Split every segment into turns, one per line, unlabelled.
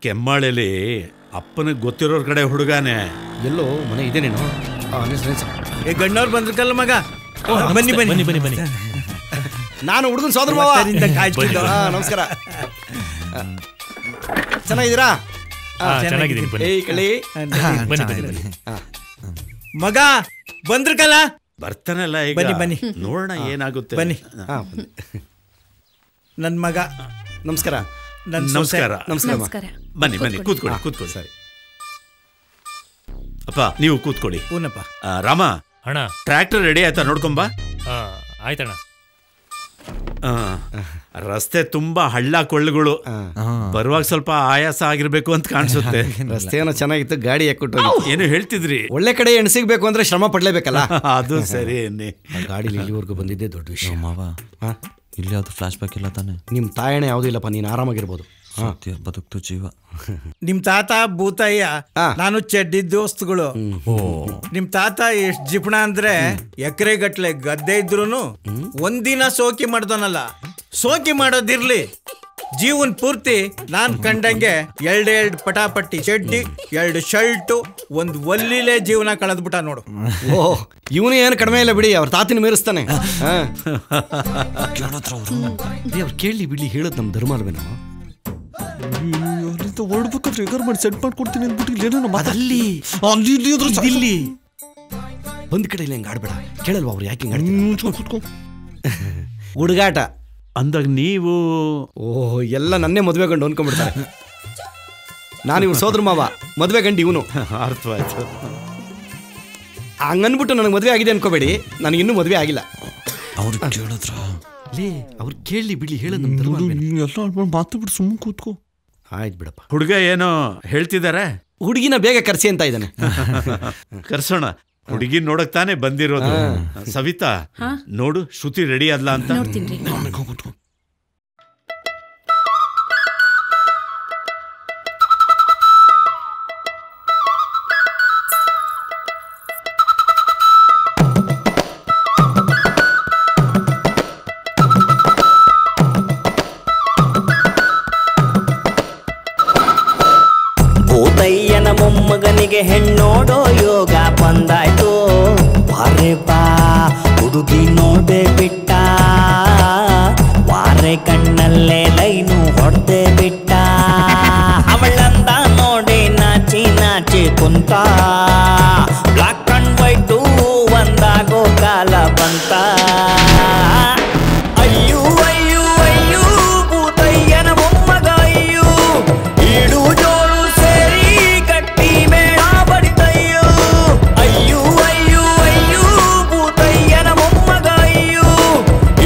ಕೆಮ್ಮಾಳಲ್ಲಿ ಅಪ್ಪನಿಗೆ ಗೊತ್ತಿರೋರ್ ಕಡೆ ಹುಡುಗಾನೆ.
ಎಲ್ಲೋ ಮನೆ ಇದೆ ನೀನು.
ಗಣ್ಣವ್ರು ಬಂದ್ರಕಲ್ಲ ಮಗ. ಬನ್ನಿ ಬನ್ನಿ ಬನ್ನಿ ಬನ್ನಿ.
ನಾನು ಹುಡುಗನ ಸೋದರ ಮಾವ. ನಮಸ್ಕಾರ. ಚೆನ್ನಾಗಿದ್ದೀರಾ?
ಮಗ ಬಂದ್ರಕಲ್ಲ.
ಬರ್ತಾನಲ್ಲ ಈಗ.
ಬನ್ನಿ ಬನ್ನಿ
ನೋಡೋಣ ಏನಾಗುತ್ತೆ.
ಬನ್ನಿ. ನನ್ನ ಮಗ.
ನಮಸ್ಕಾರ.
ನಮಸ್ಕಾರ.
ನಮಸ್ಕಾರ.
ಬನ್ನಿ ಬನ್ನಿ ಕೂತ್ಕೊಳ್ಳಿ ಕೂತ್ಕೊಳ್ಳಿ. ಸರಿ ಅಪ್ಪ ನೀವು ಕೂತ್ಕೊಳ್ಳಿ.
ಹೂನಪ್ಪ.
ರಾಮ
ಅಣ್ಣ
ಟ್ರ್ಯಾಕ್ಟರ್ ರೆಡಿ ಆಯ್ತಾ ನೋಡ್ಕೊಂಬ.
ಆಯ್ತಣ್ಣ.
ರಸ್ತೆ ತುಂಬಾ ಹಳ್ಳ ಕೊಳ್ಳುಗಳು, ಬರುವಾಗ ಸ್ವಲ್ಪ ಆಯಾಸ ಆಗಿರ್ಬೇಕು ಅಂತ ಕಾಣಿಸುತ್ತೆ.
ರಸ್ತೆ ಏನೋ ಚೆನ್ನಾಗಿತ್ತು, ಗಾಡಿ ಯಾಕೊಟ್ಟು
ಏನು ಹೇಳ್ತಿದ್ರಿ?
ಒಳ್ಳೆ ಕಡೆ ಹೆಣ್ಣು ಸಿಗ್ಬೇಕು ಅಂದ್ರೆ ಶ್ರಮ ಪಡ್ಲೇಬೇಕಲ್ಲ.
ಅದು ಸರಿ.
ಗಾಡಿ ಇಲ್ಲಿವರೆಗೂ ಬಂದಿದ್ದೆ ದೊಡ್ಡ ವಿಷಯ ಮಾವ.
ಇಲ್ಲಿ ಯಾವ್ದು ಫ್ಲಾಶ್ ಬ್ಯಾಕ್ ಇಲ್ಲ ತಾನೆ?
ನಿಮ್ ತಾಯಣೆ ಯಾವ್ದು ಇಲ್ಲಪ್ಪ, ನೀನ್ ಆರಾಮಾಗಿರ್ಬೋದು.
ಬದುಕ್ತು ಜೀವ.
ನಿಮ್ ತಾತ ಭೂತಯ್ಯ, ನಾನು ಚಡ್ಡಿ ದೋಸ್ತುಗಳು. ನಿಮ್ ತಾತ ಎಷ್ಟ್ ಜಿಪಣ ಅಂದ್ರೆ ಎಕರೆ ಗಟ್ಲೆ ಗದ್ದೆ ಇದ್ರು ಒಂದಿನ ಸೋಕಿ ಮಾಡ್ದೋನಲ್ಲ. ಸೋಕಿ ಮಾಡೋದಿರ್ಲಿ, ಜೀವನ್ ಪೂರ್ತಿ ನಾನ್ ಕಂಡಂಗೆ 2 ಪಟಾಪಟ್ಟಿ ಚಡ್ಡಿ, 2 ಶರ್ಟು, 1 ಒಲ್ಲಿಲೆ ಜೀವನ ಕಳೆದ್ಬಿಟ್ಟ ನೋಡು.
ಓಹ್, ಇವನು ಏನು ಕಡಿಮೆ ಇಲ್ಲ ಬಿಡಿ, ಅವ್ರ ತಾತಿನ ಮೀರಿಸ್ತಾನೆ. ಅವ್ರು ಕೇಳಿ ಬಿಡ್ಲಿ, ಹೇಳೋದು ನಮ್ ಧರ್ಮ ಅಲ್ವೇನೋ.
ಹೊರಡ್ಬೇಕಾದ್ರೆ ಎಗರ್ ಮಾಡಿ ಸೆಟ್ ಮಾಡ್ಕೊಡ್ತೀನಿ ಅಂದ್ಬಿಟ್ಟು ಇಲ್ಲೇನೋ
ಅಲ್ಲಿ
ಇಲ್ಲಿ
ಒಂದ್ ಕಡೆ ಇಲ್ಲ. ಹಿಂಗೆ ಆಡ್ಬೇಡ, ಕೇಳಲ್ವ ಅವ್ರು ಯಾಕೆ ಹಿಂಗೆ ಹುಡುಗಾಟ
ಅಂದಾಗ ನೀವು.
ಓಹ್, ಎಲ್ಲ ನನ್ನೇ ಮದುವೆ ಗಂಡು ಅನ್ಕೊಂಡ್ಬಿಡ್ತಾರೆ. ನಾನು ಇವ್ರು ಸೋದರ ಮಾವ, ಮದುವೆ ಗಂಡು ಇವನು.
ಅರ್ಥವಾಯ್ತು.
ಹಂಗನ್ಬಿಟ್ಟು ನನಗೆ ಮದುವೆ ಆಗಿದೆ ಅನ್ಕೋಬೇಡಿ, ನನಗಿನ್ನೂ ಮದುವೆ ಆಗಿಲ್ಲ.
ಅವ್ರು ಕೇಳಿದ್ರ
ಅವ್ರು ಕೇಳಿ ಬಿಡ್ಲಿ, ಹೇಳೋದು ನಮ್ ಧರ್ಮ ಅಲ್ವೇನೋ.
ಎಲ್ಲ ಮಾತಾಡ್ಬಿಟ್ಟು ಸುಮ್ಮನೆ ಕೂತ್ಕೋ.
ಆಯ್ತು ಬಿಡಪ್ಪ.
ಹುಡುಗ ಏನೋ ಹೇಳ್ತಿದ್ದಾರೆ.
ಹುಡುಗಿನ ಬೇಗ ಕರ್ಸಿ ಅಂತ ಇದ್ದಾನೆ.
ಕರ್ಸೋಣ. ಹುಡುಗಿ ನೋಡಕ್ ತಾನೇ ಬಂದಿರೋದು. ಸವಿತಾ ನೋಡು, ಶ್ರುತಿ ರೆಡಿ ಅಲ್ಲ ಅಂತ.
ಭೂತಯ್ಯನ ಮೊಮ್ಮಗನಿಗೆ ಹೆಣ್ಣೋಡೋ ಯೋಗ ಬಂದಾಯ್ತು. ಬಾರೆ ಬಾ ಹುಡುಗಿ ನೋಡ್ದೆ ಬಿಟ್ಟ, ವಾರೆ ಕಣ್ಣಲ್ಲೇ ಲೈನು ಹೊಡ್ದೆ ಬಿಟ್ಟ. ಅವಳಂದ ನೋಡಿ ನಾಚಿ ನಾಚಿ ಕುಂತ, ಬ್ಲಾಕ್ ಅಂಡ್ ವೈಟು ಒಂದಾಗೋ ಕಾಲ ಬಂತ. ಅಯ್ಯೋ ಅಯ್ಯೋ ಅಯ್ಯೋ ಭೂತಯ್ಯನ ಮೊಮ್ಮಗ ಅಯ್ಯೋ, ಈಡು ಜೋಳು ಸೇರಿ ಕಟ್ಟಿ ಮೇಳ ಬಡಿತಯ್ಯೋ. ಅಯ್ಯೋ ಅಯ್ಯೋ ಅಯ್ಯೋ ಭೂತಯ್ಯನ ಮೊಮ್ಮಗ ಅಯ್ಯೋ,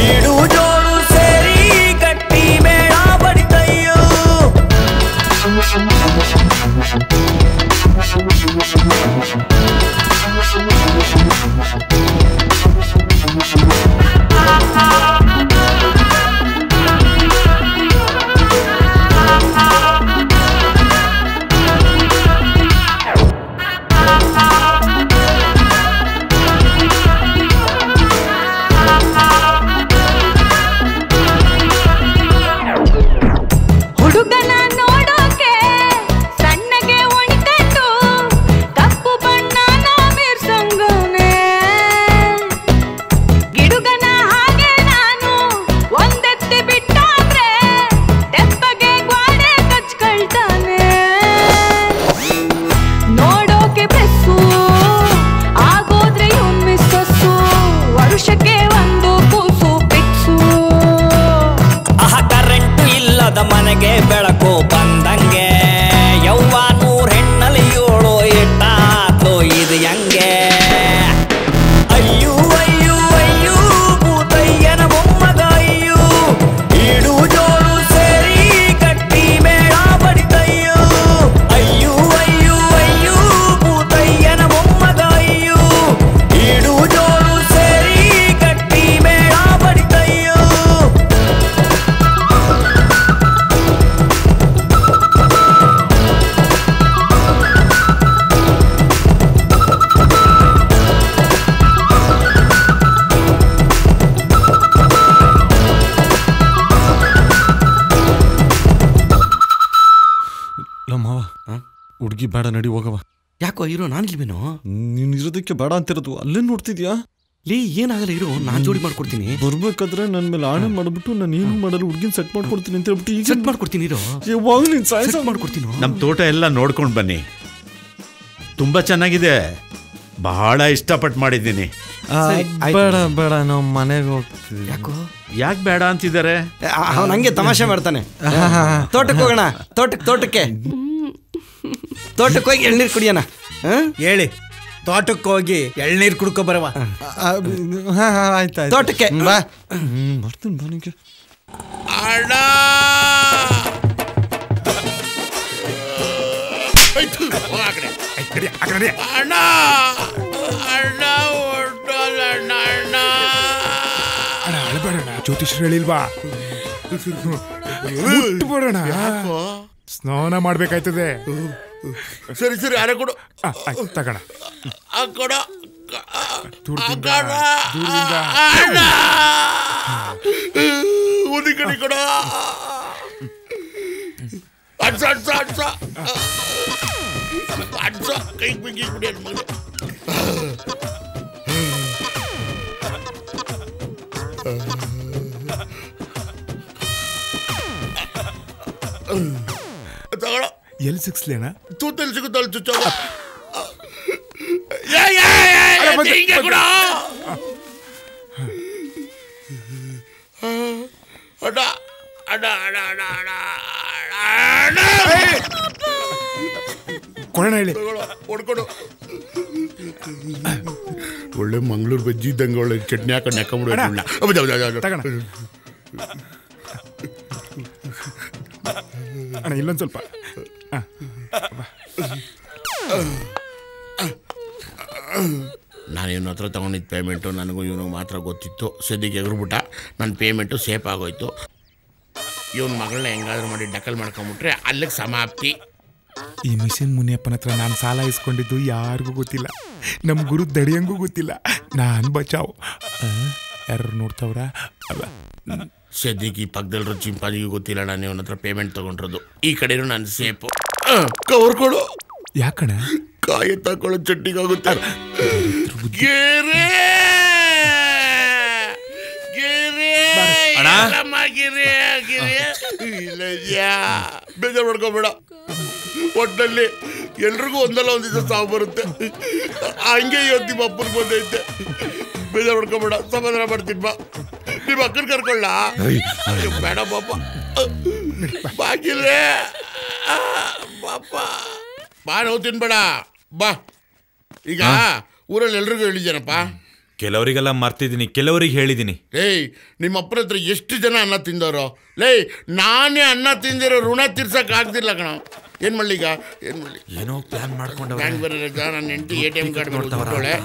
ಈಡು ಜೋಳು ಸೇರಿ ಕಟ್ಟಿ ಮೇಳ ಬಡಿತಯ್ಯೋ.
ಹುಡುಗನ ನೋಡೋಕೆ
ಮಾವ ಹುಡುಗಿ ಬೇಡ ನಡಿ ಹೋಗವ.
ಯಾಕೋ ಇರೋ ನಾನಿಲ್ವೇನೋ?
ನೀನ್ ಇರೋದಕ್ಕೆ ಬೇಡ ಅಂತಿರೋದು, ಅಲ್ಲೇ ನೋಡ್ತಿದ್ಯಾ?
ಲೇ ಏನಾಗಲ್ಲ ಇರೋ, ನಾನ್ ಜೋಡಿ ಮಾಡ್ಕೊಡ್ತೀನಿ.
ಬರ್ಬೇಕಾದ್ರೆ ನನ್ ಮೇಲೆ ಆಣೆ ಮಾಡ್ಬಿಟ್ಟು ನಾನು ಏನು ಮಾಡಲ್ಲ, ಹುಡುಗಿನ ಸೆಟ್ ಮಾಡ್ಕೊಡ್ತೀನಿ ಅಂತ ಹೇಳ್ಬಿಟ್ಟು ಈಗ
ಸೆಟ್ ಮಾಡ್ಕೊಡ್ತೀನಿ ಇರೋ.
ಯಾವಾಗ ನೀನ್ ಸಾಯ್ಸ
ಮಾಡ್ಕೊಡ್ತೀನಿ.
ನಮ್ ತೋಟ ಎಲ್ಲ ನೋಡ್ಕೊಂಡ್ ಬನ್ನಿ, ತುಂಬಾ ಚೆನ್ನಾಗಿದೆ, ಬಹಳ ಇಷ್ಟಪಟ್ಟು ಮಾಡಿದ್ದೀನಿ.
ಬೇಡ ಬೇಡ, ನಾವು ಮನೆಗೆ ಹೋಗ್ತೀವಿ.
ಯಾಕೋ
ಯಾಕೆ ಬೇಡ ಅಂತಿದ್ದಾರೆ?
ಅವ್ನು ಹಂಗೆ ತಮಾಷೆ ಮಾಡ್ತಾನೆ. ತೋಟಕ್ಕೆ ಹೋಗೋಣ, ತೋಟಕ್ಕೆ ಹೋಗಿ ಎಳ್ನೀರು ಕುಡಿಯೋಣ.
ಹೇಳಿ, ತೋಟಕ್ಕೆ ಹೋಗಿ ಎಳ್ನೀರು ಕುಡ್ಕೊ ಬರವ.
ಆಯ್ತಾಯ್ತು,
ತೋಟಕ್ಕೆ ಬಾ.
ಬರ್ತೀನಿ ನನಗೆ.
ಜ್ಯೋತಿಷ್ರು ಹೇಳಿಲ್ವಾ? ಬಿಡೋಣ, ಸ್ನಾನ ಮಾಡ್ಬೇಕಾಯ್ತದೆ.
ಸರಿ ಸರಿ, ಅರೆ ಕೊಡು.
ತಗೋಣ.
ಒಂದು ಕಡೆ ಕೊಡ. ಅಡ್ಸ ಅಡ್ಸ ಅಡ್ಸ ಅಡ್ಸ, ಕೈ ಬಿಗಿ ಕುಡಿ ಮಗ. ತಗೊಳ.
ಎಲ್ಲಿ ಸಿಕ್ಸ್ಲೇನಾ?
ತೂತಲ್ಲಿ ಸಿಗುತ್ತಲ್ಲ ಚುಚ್ಚೋಗ. ಕೂಡ ಅಡ ಅಡ ಅಡ ಅಡ ಅಡ
ಕೊಡೋಣ ಹೇಳಿ.
ಹೊಡ್ಕೊಡು. ಒಳ್ಳೆ ಮಂಗಳೂರು ಬಜ್ಜಿ ಇದ್ದಂಗೆ ಒಳ್ಳೆ ಚಟ್ನಿ ಹಾಕೊಂಡು ಹಾಕೊಂಡ್ಬಿಡ.
ತಗೋಣ ಅಣ್ಣ, ಇಲ್ಲೊಂದು ಸ್ವಲ್ಪ.
ನಾನು ಇವನ ಹತ್ರ ತೊಗೊಂಡಿದ್ದ ಪೇಮೆಂಟು ನನಗೂ ಇವನಿಗೆ ಮಾತ್ರ ಗೊತ್ತಿತ್ತು. ಸದ್ಯಕ್ಕೆ ಎಗರ್ಬಿಟ್ಟ, ನನ್ನ ಪೇಮೆಂಟು ಸೇಫ್ ಆಗೋಯ್ತು. ಇವನ ಮಗಳನ್ನ ಹೆಂಗಾದ್ರೂ ಮಾಡಿ ಡಕಲ್ ಮಾಡ್ಕೊಂಬಿಟ್ರೆ ಅಲ್ಲಿಗೆ ಸಮಾಪ್ತಿ.
ಈ ಮಿಷನ್ ಮುನಿಯಪ್ಪನ ಹತ್ರ ನಾನು ಸಾಲ ಇಸ್ಕೊಂಡಿದ್ದು ಯಾರಿಗೂ ಗೊತ್ತಿಲ್ಲ, ನಮ್ಮ ಗುರು ದಡಿಯಂಗೂ ಗೊತ್ತಿಲ್ಲ. ನಾನು ಬಚಾವ್. ಯಾರು ನೋಡ್ತಾವ್ರ? ಅಲ್ಲ,
ಸದ್ಯಕ್ಕೆ ಈ ಪಕ್ಕದಲ್ಲಿರೋ ಚಿಂಪಾಜಿಗೂ ಗೊತ್ತಿಲ್ಲ ನಾನು ಇವನ ಹತ್ರ ಪೇಮೆಂಟ್ ತೊಗೊಂಡಿರೋದು. ಈ ಕಡೆನೂ ನಾನು ಸೇಫು. ಕವರ್ಕೊಡು.
ಯಾಕಣ?
ಕಾಯಿ ತಕೊಳ್ಳೋ ಚಟ್ನಿಗಾಗುತ್ತೆ. ಗೆರೆ ಗೆರೆ ಗಿರೆ ಗಿರೆ ಇಲ್ಲಯ್ಯಾ, ಬೇಜಾರು ಮಾಡ್ಕೋಬೇಡ. ಒಟ್ಟಲ್ಲಿ ಎಲ್ರಿಗೂ ಒಂದಲ್ಲ ಒಂದು ದಿವಸ ಸಾವು ಬರುತ್ತೆ. ಹಂಗೆ ಇವತ್ತು ನಿಮ್ಮ ಅಪ್ಪನ ಬಂದೈತೆ. ಬೇಜಾರು ಮಾಡ್ಕೋಬೇಡ, ಸಮಾಧಾನ ಮಾಡ್ತೀನಿ ಬಾ. ನಿಮ್ಮ ಅಕ್ಕನ ಕರ್ಕೊಳ್ಳ ಬೇಡ ಪಾಪ. ಬಾಗಿಲ್ರೆ ಪಾಪ ಬಾ, ನೋವು ತಿನ್ಬೇಡ ಬಾ. ಈಗ ಊರಲ್ಲಿ ಎಲ್ರಿಗೂ ಹೇಳಿದ್ದೇನಪ್ಪ?
ಕೆಲವರಿಗೆಲ್ಲ ಮರ್ತಿದ್ದೀನಿ, ಕೆಲವರಿಗೆ ಹೇಳಿದ್ದೀನಿ.
ಏಯ್, ನಿಮ್ಮ ಅಪ್ಪನ ಹತ್ರ ಎಷ್ಟು ಜನ ಅನ್ನ ತಿಂದವರು? ಲೇ, ನಾನೇ ಅನ್ನ ತಿಂದಿರೋ ಋಣ ತೀರ್ಸಕ್ ಆಗ್ತಿಲ್ಲ ಕಣ. ಏನ್ ಮಾಡ್ಲಿ ಈಗ? ಏನ್ ಮಾಡ್ಲಿ?
ಏನೋ ಪ್ಲಾನ್ ಮಾಡ್ಕೊಂಡು
ಬ್ಯಾಂಕ್ ಬೇರೆ ನನ್ನ ಹೆಂಡತಿ ATM ಕಾರ್ಡ್ ನೋಡ್ತಾಳೆ.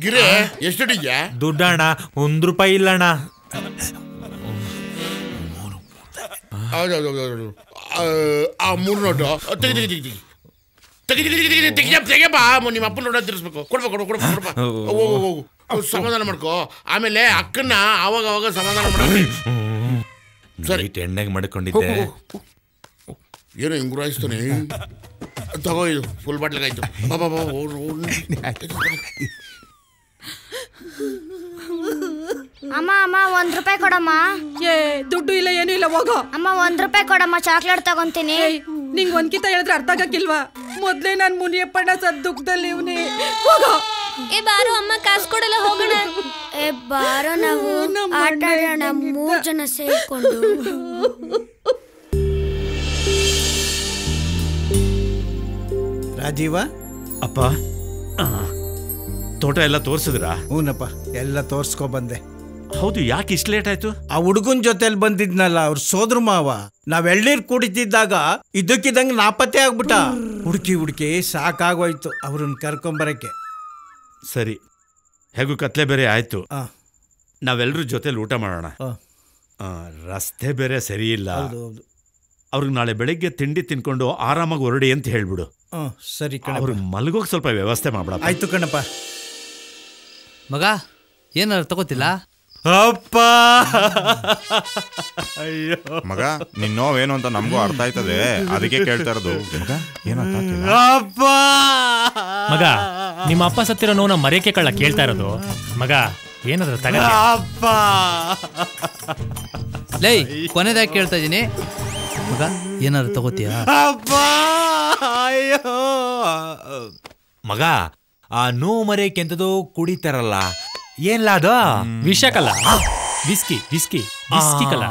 ಗಿರೆ ಎಷ್ಟಿದ್ಯಾ
ದುಡ್ಡಣ್ಣ? ₹1 ಇಲ್ಲಣ್ಣ.
ಹೌದೌದು, ಆ 3 ನೋಟು ತೆಗಿಯಪ್ಪ. ನಿಮ್ಮ ಅಪ್ಪನ ನೋಡ ತಿರ್ಸ್ಬೇಕು. ಕೊಡ್ಬೇಕು. ಹೋಗು, ಸಮಾಧಾನ ಮಾಡ್ಕೋ. ಆಮೇಲೆ ಅಕ್ಕನ್ನ ಅವಾಗ ಸಮಾಧಾನ ಮಾಡಿ. ಸರಿ,
ಎಣ್ಣೆಗೆ ಮಾಡ್ಕೊಂಡಿದ್ದೆ.
ಏನೋ ಹಿಂಗ್ ಗುರಾಯಿಸ್ತಾನೆ. ತಗೋ, ಇದು ಫುಲ್ ಬಾಟ್ಲಾಗಾಯ್ತು. ಬಾಬಾ
ಅಮ್ಮ ₹1 ಕೊಡಮ್ಮ.
ದುಡ್ಡು ಇಲ್ಲ, ಏನು ಇಲ್ಲ, ಹೋಗೋ.
ಅಮ್ಮ ₹1 ಕೊಡಮ್ಮ, ಚಾಕ್ಲೇಟ್ ತಗೊಂತೀನಿ.
ನಿಂಗೆ ಒಂದ್ಕಿತ ಹೇಳಿದ್ರೆ ಅರ್ಥ ಆಗಕ್ಕಿಲ್ವಾ? ಮೊದ್ಲೇ ನಾನು ಮುನಿಯಪ್ಪಣ್ಣ ಸದ್ ದುಃಖದಲ್ಲಿ ಇವನೇ. ಹೋಗೋ.
ಬಾರೋ ಅಮ್ಮ, ಕಾಸು ಕೊಡಲ್ಲ, ಹೋಗೋಣ. ಬಾರೋ, ನಾವು ಆಟ ಆಡೋಣ 3 ಜನ ಸೇರ್ಕೊಂಡು.
ರಾಜೀವ
ಅಪ್ಪ, ತೋಟ ಎಲ್ಲ ತೋರ್ಸಿದ್ರಾ?
ಹೂನಪ್ಪ, ಎಲ್ಲ ತೋರ್ಸ್ಕೊ ಬಂದೆ.
ಹೌದು, ಯಾಕೆ ಇಷ್ಟು ಲೇಟ್ ಆಯ್ತು?
ಆ ಹುಡುಗನ್ ಜೊತೆಲಿ ಬಂದಿದ್ನಲ್ಲ, ಅವ್ರ ಸೋದ್ರ ಮಾವ, ನಾವ್ ಎಳ್ನೀರ್ ಕುಡಿತಿದ್ದಾಗ ಇದಕ್ಕಿದಂಗ ನಾಪತ್ತೆ ಆಗ್ಬಿಟ್ಟ. ಹುಡುಕಿ ಸಾಕಾಗೋಯ್ತು ಅವ್ರನ್ನ ಕರ್ಕೊಂಬರಕ್ಕೆ.
ಸರಿ, ಹೇಗೂ ಕತ್ಲೆ ಬೇರೆ ಆಯ್ತು. ನಾವೆಲ್ಲರೂ ಜೊತೆಲಿ ಊಟ ಮಾಡೋಣ. ರಸ್ತೆ ಬೇರೆ ಸರಿ ಇಲ್ಲ. ಅವ್ರಿಗೆ ನಾಳೆ ಬೆಳಿಗ್ಗೆ ತಿಂಡಿ ತಿನ್ಕೊಂಡು ಆರಾಮಾಗಿ ಹೊರಡಿ ಅಂತ ಹೇಳ್ಬಿಡು.
ಸರಿ ಕಣ.
ಅವ್ರಿಗೆ ಮಲಗೋಗಿ ಸ್ವಲ್ಪ ವ್ಯವಸ್ಥೆ ಮಾಡ್ಬಿಡ.
ಆಯ್ತು ಕಣಪ್ಪ.
ಮಗ, ಏನಾದ್ರು ತಗೋತಿಲ್ಲ?
ಅಪ್ಪ ಅಯ್ಯೋ
ಮಗ ನಿನ್ ನೋವೇನು ಅಂತ ನಮಗೂ ಅರ್ಥ ಆಯ್ತದೆ, ಅದಕ್ಕೆ ಕೇಳ್ತಾ ಇರೋದು. ಮಗ ಏನಂತ
ಅಪ್ಪ
ಮಗ ನಿಮ್ಮ ಅಪ್ಪ ಸತ್ತಿರೋ ನೋವು ಮರೆಯಕ್ಕೆ ಕಳ್ಳ ಕೇಳ್ತಾ ಇರೋದು. ಮಗ ಏನಾದ್ರು ತಗ
ಅಪ್ಪ.
ಲೈ ಕೊನೆದಾಗಿ ಕೇಳ್ತಾ ಇದೀನಿ, ಮಗ ಏನಾದ್ರು ತಗೋತೀಯ?
ಅಪ್ಪ ಅಯ್ಯೋ ಮಗ, ಆ ನೋವು ಮರೆಯಕ್ಕೆ ಎಂತದೋ ಕುಡಿತಾರಲ್ಲ, ಏನ್ಲ ಅದು?
ವಿಷ ಕಲ್ಲ, ವಿಸ್ಕಿ ವಿಸ್ಕಿ ವಿಸ್ಕಿ ಕಲ್ಲ.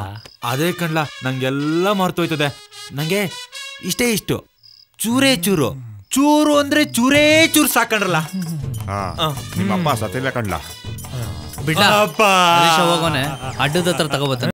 ಅದೇ ಕಣ್ಲ, ನಂಗೆಲ್ಲ ಮರ್ತೋಯ್ತದೆ. ನಂಗೆ ಇಷ್ಟೇ ಇಷ್ಟು ಚೂರೇ ಚೂರು, ಚೂರು ಅಂದ್ರೆ ಚೂರೇ ಚೂರು ಸಾಕಂಡ್ರಲ್ಲ.
ನಿಮ್ಮಪ್ಪ ಸತ್ತಿಲ್ಲ ಕಣ್ಲ.
ಬಿಡ್ಲ ಹೋಗೋನೆ, ಅಡ್ಡದ ಹತ್ರ ತಗೋಬತ್ತಾನೆ.